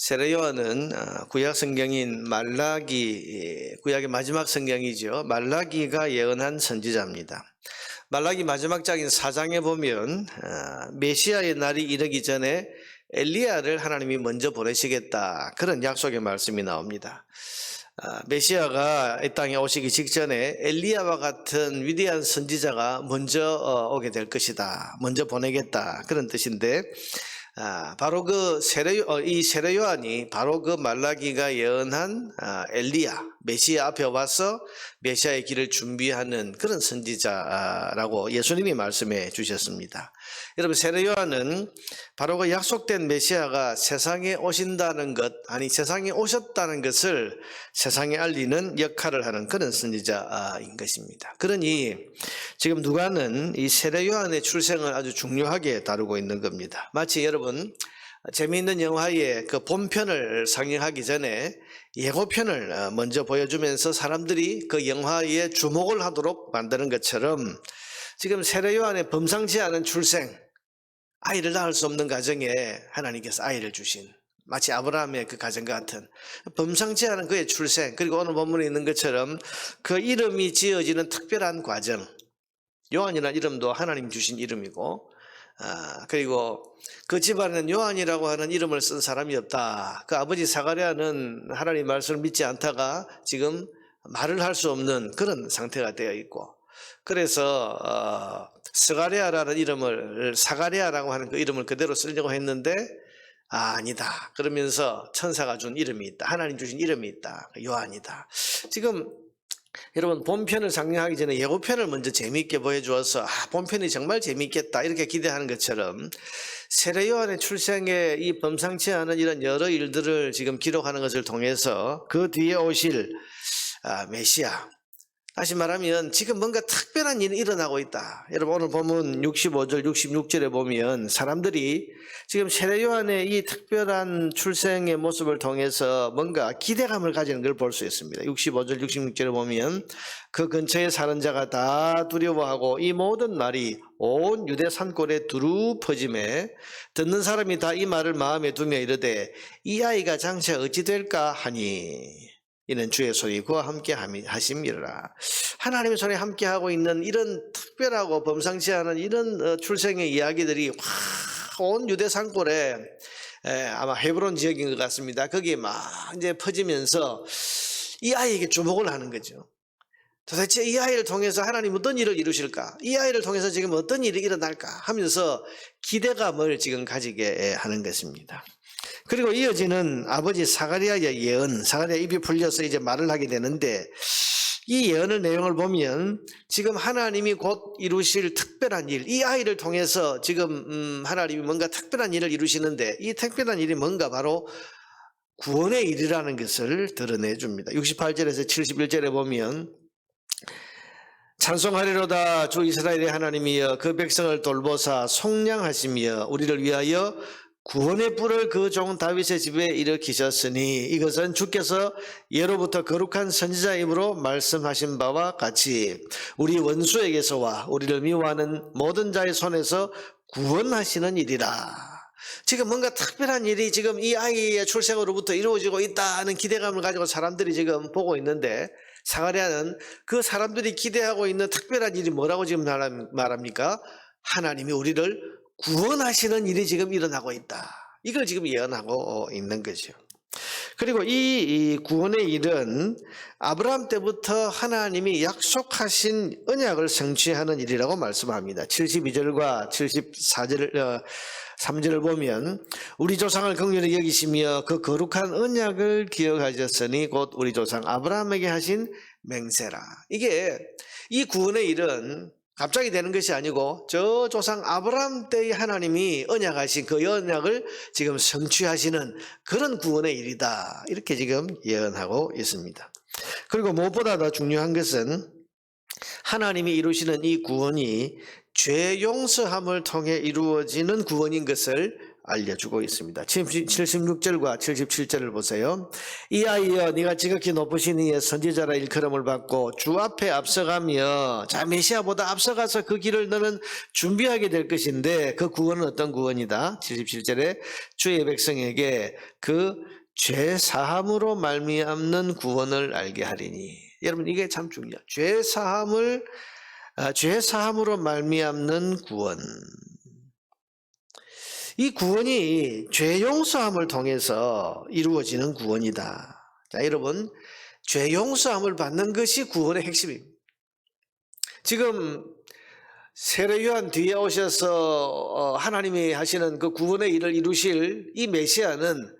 세례요한은 구약 성경인 말라기, 구약의 마지막 성경이죠. 말라기가 예언한 선지자입니다. 말라기 마지막 장인 4장에 보면 메시아의 날이 이르기 전에 엘리야를 하나님이 먼저 보내시겠다, 그런 약속의 말씀이 나옵니다. 메시아가 이 땅에 오시기 직전에 엘리야와 같은 위대한 선지자가 먼저 오게 될 것이다, 먼저 보내겠다, 그런 뜻인데, 바로 이 세례 요한이 바로 그 말라기가 예언한 엘리야, 메시아 앞에 와서 메시아의 길을 준비하는 그런 선지자라고 예수님이 말씀해 주셨습니다. 여러분, 세례 요한은 바로 그 약속된 메시아가 세상에 오신다는 것, 아니 세상에 오셨다는 것을 세상에 알리는 역할을 하는 그런 선지자인 것입니다. 그러니 지금 누가는 이 세례 요한의 출생을 아주 중요하게 다루고 있는 겁니다. 마치 여러분, 재미있는 영화의 그 본편을 상영하기 전에 예고편을 먼저 보여주면서 사람들이 그 영화에 주목을 하도록 만드는 것처럼, 지금 세례 요한의 범상치 않은 출생, 아이를 낳을 수 없는 가정에 하나님께서 아이를 주신, 마치 아브라함의 그 가정과 같은 범상치 않은 그의 출생, 그리고 오늘 본문에 있는 것처럼 그 이름이 지어지는 특별한 과정, 요한이라는 이름도 하나님 주신 이름이고, 그리고 그 집안에는 요한이라고 하는 이름을 쓴 사람이 없다. 그 아버지 사가랴는 하나님 말씀을 믿지 않다가 지금 말을 할 수 없는 그런 상태가 되어 있고, 그래서 스가랴라는 이름을, 사가랴라고 하는 그 이름을 그대로 쓰려고 했는데 아니다, 그러면서 천사가 준 이름이 있다, 하나님 주신 이름이 있다, 요한이다. 지금 여러분, 본편을 상영하기 전에 예고편을 먼저 재미있게 보여주어서 본편이 정말 재미있겠다 이렇게 기대하는 것처럼, 세례 요한의 출생에 이 범상치 않은 이런 여러 일들을 지금 기록하는 것을 통해서 그 뒤에 오실 메시아, 다시 말하면 지금 뭔가 특별한 일이 일어나고 있다. 여러분, 오늘 보면 65절 66절에 보면 사람들이 지금 세례 요한의 이 특별한 출생의 모습을 통해서 뭔가 기대감을 가지는 걸 볼 수 있습니다. 65절 66절에 보면 그 근처에 사는 자가 다 두려워하고 이 모든 말이 온 유대 산골에 두루 퍼짐에 듣는 사람이 다 이 말을 마음에 두며 이르되 이 아이가 장차 어찌 될까 하니 이는 주의 손이 그와 함께 하심이라. 하나님의 손에 함께하고 있는 이런 특별하고 범상치 않은 이런 출생의 이야기들이 온 유대 산골에, 아마 헤브론 지역인 것 같습니다. 거기에 막 이제 퍼지면서 이 아이에게 주목을 하는 거죠. 도대체 이 아이를 통해서 하나님 어떤 일을 이루실까? 이 아이를 통해서 지금 어떤 일이 일어날까? 하면서 기대감을 지금 가지게 하는 것입니다. 그리고 이어지는 아버지 사가랴의 예언, 사가랴 입이 풀려서 이제 말을 하게 되는데, 이 예언의 내용을 보면 지금 하나님이 곧 이루실 특별한 일, 이 아이를 통해서 지금 하나님이 뭔가 특별한 일을 이루시는데, 이 특별한 일이 뭔가 바로 구원의 일이라는 것을 드러내 줍니다. 68절에서 71절에 보면 찬송하리로다 주 이스라엘의 하나님이여 그 백성을 돌보사 속량하시며 우리를 위하여 구원의 뿔을 그 종 다윗의 집에 일으키셨으니 이것은 주께서 예로부터 거룩한 선지자의 입으로 말씀하신 바와 같이 우리 원수에게서와 우리를 미워하는 모든 자의 손에서 구원하시는 일이라. 지금 뭔가 특별한 일이 지금 이 아이의 출생으로부터 이루어지고 있다는 기대감을 가지고 사람들이 지금 보고 있는데, 사가랴는 그 사람들이 기대하고 있는 특별한 일이 뭐라고 지금 말합니까? 하나님이 우리를 구원하시는 일이 지금 일어나고 있다, 이걸 지금 예언하고 있는 거죠. 그리고 이 구원의 일은 아브라함 때부터 하나님이 약속하신 언약을 성취하는 일이라고 말씀합니다. 72절과 74절 3절을 보면 우리 조상을 긍휼히 여기시며 그 거룩한 언약을 기억하셨으니 곧 우리 조상 아브라함에게 하신 맹세라. 이게 이 구원의 일은 갑자기 되는 것이 아니고 저 조상 아브라함 때의 하나님이 언약하신 그 언약을 지금 성취하시는 그런 구원의 일이다, 이렇게 지금 예언하고 있습니다. 그리고 무엇보다 더 중요한 것은 하나님이 이루시는 이 구원이 죄 용서함을 통해 이루어지는 구원인 것을 알려주고 있습니다. 76절과 77절을 보세요. 이 아이여 네가 지극히 높으신 이의 선지자라 일컬음을 받고 주 앞에 앞서가며 자 메시아보다 앞서가서 그 길을 너는 준비하게 될 것인데 그 구원은 어떤 구원이다? 77절에 주의 백성에게 그 죄 사함으로 말미암는 구원을 알게 하리니. 여러분 이게 참 중요해요. 죄 사함으로 말미암는 구원. 이 구원이 죄 용서함을 통해서 이루어지는 구원이다. 자, 여러분, 죄 용서함을 받는 것이 구원의 핵심입니다. 지금 세례 요한 뒤에 오셔서 하나님이 하시는 그 구원의 일을 이루실 이 메시아는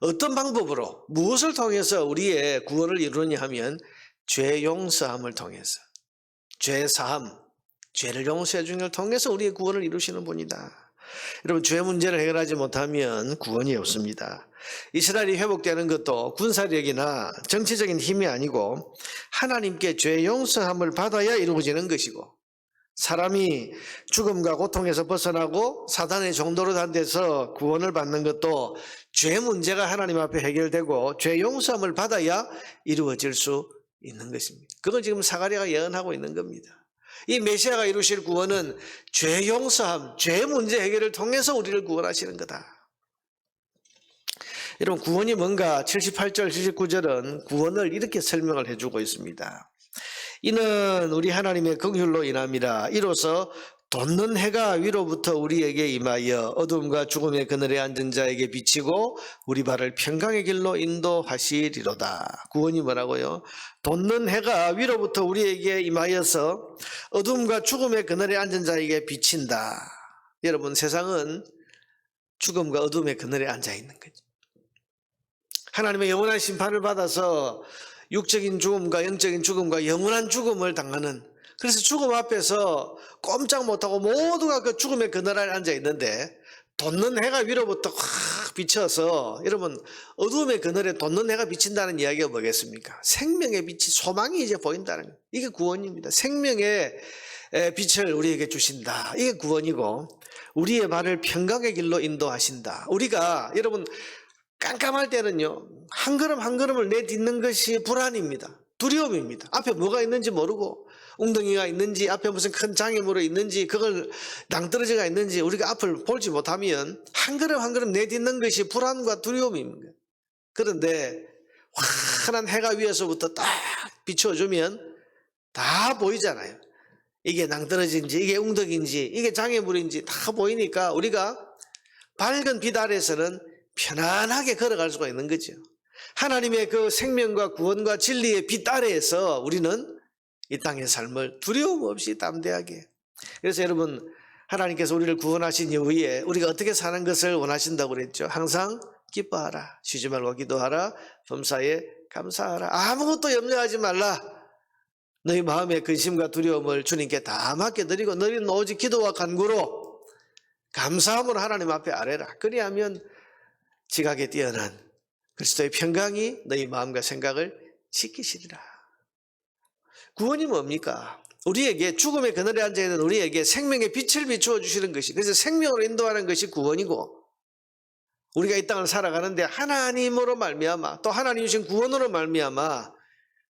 어떤 방법으로 무엇을 통해서 우리의 구원을 이루느냐 하면 죄 용서함을 통해서 죄 사함, 죄를 용서해 주는 걸 통해서 우리의 구원을 이루시는 분이다. 여러분 죄 문제를 해결하지 못하면 구원이 없습니다. 이스라엘이 회복되는 것도 군사력이나 정치적인 힘이 아니고 하나님께 죄 용서함을 받아야 이루어지는 것이고 사람이 죽음과 고통에서 벗어나고 사단의 종도로 단 데서 구원을 받는 것도 죄 문제가 하나님 앞에 해결되고 죄 용서함을 받아야 이루어질 수 있는 것입니다. 그건 지금 사가랴가 예언하고 있는 겁니다. 이 메시아가 이루실 구원은 죄 용서함, 죄 문제 해결을 통해서 우리를 구원하시는 거다. 여러분 구원이 뭔가 78절, 79절은 구원을 이렇게 설명을 해주고 있습니다. 이는 우리 하나님의 긍휼로 인함이라. 이로써 돋는 해가 위로부터 우리에게 임하여 어둠과 죽음의 그늘에 앉은 자에게 비치고 우리 발을 평강의 길로 인도하시리로다. 구원이 뭐라고요? 돋는 해가 위로부터 우리에게 임하여서 어둠과 죽음의 그늘에 앉은 자에게 비친다. 여러분 세상은 죽음과 어둠의 그늘에 앉아 있는 거죠. 하나님의 영원한 심판을 받아서 육적인 죽음과 영적인 죽음과 영원한 죽음을 당하는, 그래서 죽음 앞에서 꼼짝 못하고 모두가 그 죽음의 그늘 아래 앉아 있는데 돋는 해가 위로부터 확 비쳐서, 여러분 어둠의 그늘에 돋는 해가 비친다는 이야기가 뭐겠습니까? 생명의 빛이, 소망이 이제 보인다는 거예요. 이게 구원입니다. 생명의 빛을 우리에게 주신다. 이게 구원이고 우리의 발을 평강의 길로 인도하신다. 우리가 여러분 깜깜할 때는요 한 걸음 한 걸음을 내딛는 것이 불안입니다. 두려움입니다. 앞에 뭐가 있는지 모르고 웅덩이가 있는지 앞에 무슨 큰 장애물이 있는지 그걸 낭떠러지가 있는지 우리가 앞을 보지 못하면 한 걸음 한 걸음 내딛는 것이 불안과 두려움입니다. 그런데 환한 해가 위에서부터 딱 비춰주면 다 보이잖아요. 이게 낭떠러지인지 이게 웅덩이인지 이게 장애물인지 다 보이니까 우리가 밝은 빛 아래에서는 편안하게 걸어갈 수가 있는 거죠. 하나님의 그 생명과 구원과 진리의 빛 아래에서 우리는 이 땅의 삶을 두려움 없이 담대하게. 그래서 여러분 하나님께서 우리를 구원하신 이후에 우리가 어떻게 사는 것을 원하신다고 그랬죠. 항상 기뻐하라, 쉬지 말고 기도하라, 범사에 감사하라, 아무것도 염려하지 말라. 너희 마음의 근심과 두려움을 주님께 다 맡겨드리고 너희는 오직 기도와 간구로 감사함으로 하나님 앞에 아뢰라. 그리하면 지각에 뛰어난 그리스도의 평강이 너희 마음과 생각을 지키시리라. 구원이 뭡니까? 우리에게 죽음의 그늘에 앉아있는 우리에게 생명의 빛을 비추어 주시는 것이, 그래서 생명으로 인도하는 것이 구원이고, 우리가 이 땅을 살아가는데 하나님으로 말미암아 또 하나님 주신 구원으로 말미암아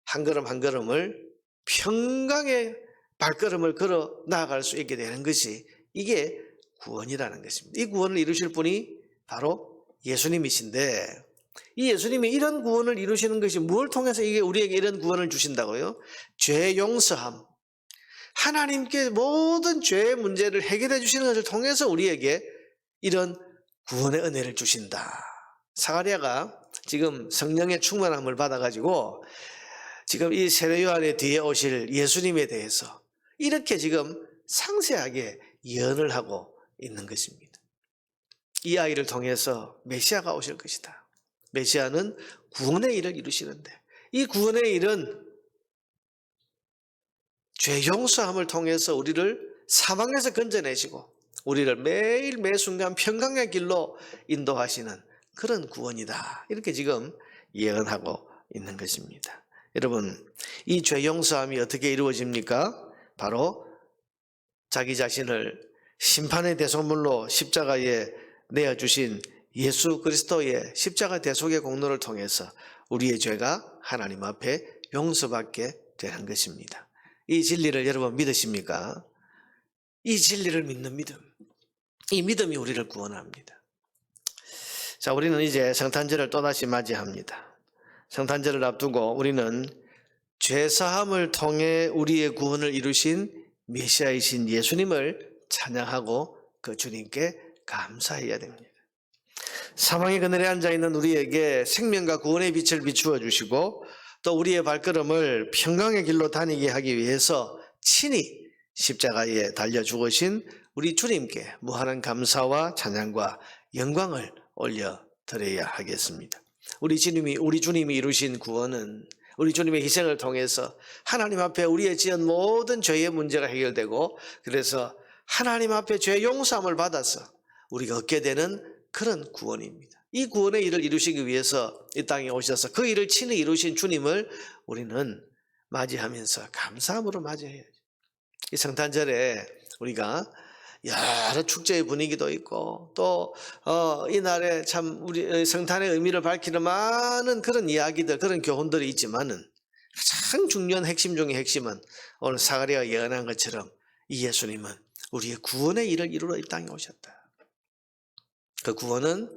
한 걸음 한 걸음을 평강의 발걸음을 걸어 나아갈 수 있게 되는 것이, 이게 구원이라는 것입니다. 이 구원을 이루실 분이 바로 예수님이신데, 이 예수님이 이런 구원을 이루시는 것이 무엇을 통해서 이게 우리에게 이런 구원을 주신다고요? 죄 용서함, 하나님께 모든 죄의 문제를 해결해 주시는 것을 통해서 우리에게 이런 구원의 은혜를 주신다. 사가랴가 지금 성령의 충만함을 받아가지고 지금 이 세례 요한의 뒤에 오실 예수님에 대해서 이렇게 지금 상세하게 예언을 하고 있는 것입니다. 이 아이를 통해서 메시아가 오실 것이다. 메시아는 구원의 일을 이루시는데, 이 구원의 일은 죄 용서함을 통해서 우리를 사망에서 건져내시고 우리를 매일 매순간 평강의 길로 인도하시는 그런 구원이다. 이렇게 지금 예언하고 있는 것입니다. 여러분, 이 죄 용서함이 어떻게 이루어집니까? 바로 자기 자신을 심판의 대속물로 십자가에 내어주신 예수 그리스도의 십자가 대속의 공로를 통해서 우리의 죄가 하나님 앞에 용서받게 되는 것입니다. 이 진리를 여러분 믿으십니까? 이 진리를 믿는 믿음, 이 믿음이 우리를 구원합니다. 자, 우리는 이제 성탄절을 또다시 맞이합니다. 성탄절을 앞두고 우리는 죄사함을 통해 우리의 구원을 이루신 메시아이신 예수님을 찬양하고 그 주님께 감사해야 됩니다. 사망의 그늘에 앉아있는 우리에게 생명과 구원의 빛을 비추어 주시고 또 우리의 발걸음을 평강의 길로 다니게 하기 위해서 친히 십자가에 달려 죽으신 우리 주님께 무한한 감사와 찬양과 영광을 올려드려야 하겠습니다. 우리 주님이 이루신 구원은 우리 주님의 희생을 통해서 하나님 앞에 우리의 지은 모든 죄의 문제가 해결되고 그래서 하나님 앞에 죄 용서함을 받아서 우리가 얻게 되는 그런 구원입니다. 이 구원의 일을 이루시기 위해서 이 땅에 오셔서 그 일을 친히 이루신 주님을 우리는 맞이하면서 감사함으로 맞이해야죠. 이 성탄절에 우리가 여러 축제의 분위기도 있고 또 이날에 참 우리 성탄의 의미를 밝히는 많은 그런 이야기들, 그런 교훈들이 있지만은 가장 중요한 핵심 중의 핵심은 오늘 사가랴가 예언한 것처럼 이 예수님은 우리의 구원의 일을 이루러 이 땅에 오셨다. 그 구원은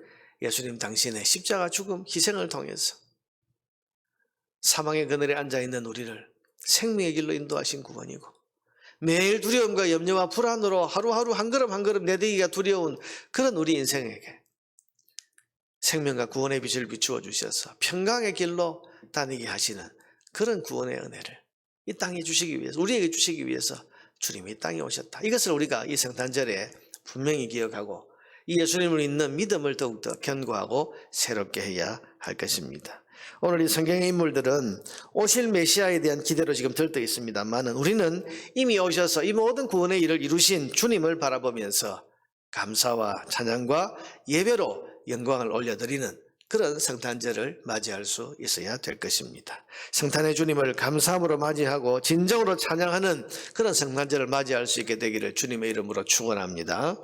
예수님 당신의 십자가 죽음, 희생을 통해서 사망의 그늘에 앉아있는 우리를 생명의 길로 인도하신 구원이고 매일 두려움과 염려와 불안으로 하루하루 한 걸음 한 걸음 내디기가 두려운 그런 우리 인생에게 생명과 구원의 빛을 비추어 주셔서 평강의 길로 다니게 하시는 그런 구원의 은혜를 이 땅에 주시기 위해서, 우리에게 주시기 위해서 주님이 이 땅에 오셨다. 이것을 우리가 이 성탄절에 분명히 기억하고 이 예수님을 믿는 믿음을 더욱더 견고하고 새롭게 해야 할 것입니다. 오늘 이 성경의 인물들은 오실 메시아에 대한 기대로 지금 들떠 있습니다만 우리는 이미 오셔서 이 모든 구원의 일을 이루신 주님을 바라보면서 감사와 찬양과 예배로 영광을 올려드리는 그런 성탄절을 맞이할 수 있어야 될 것입니다. 성탄의 주님을 감사함으로 맞이하고 진정으로 찬양하는 그런 성탄절을 맞이할 수 있게 되기를 주님의 이름으로 축원합니다.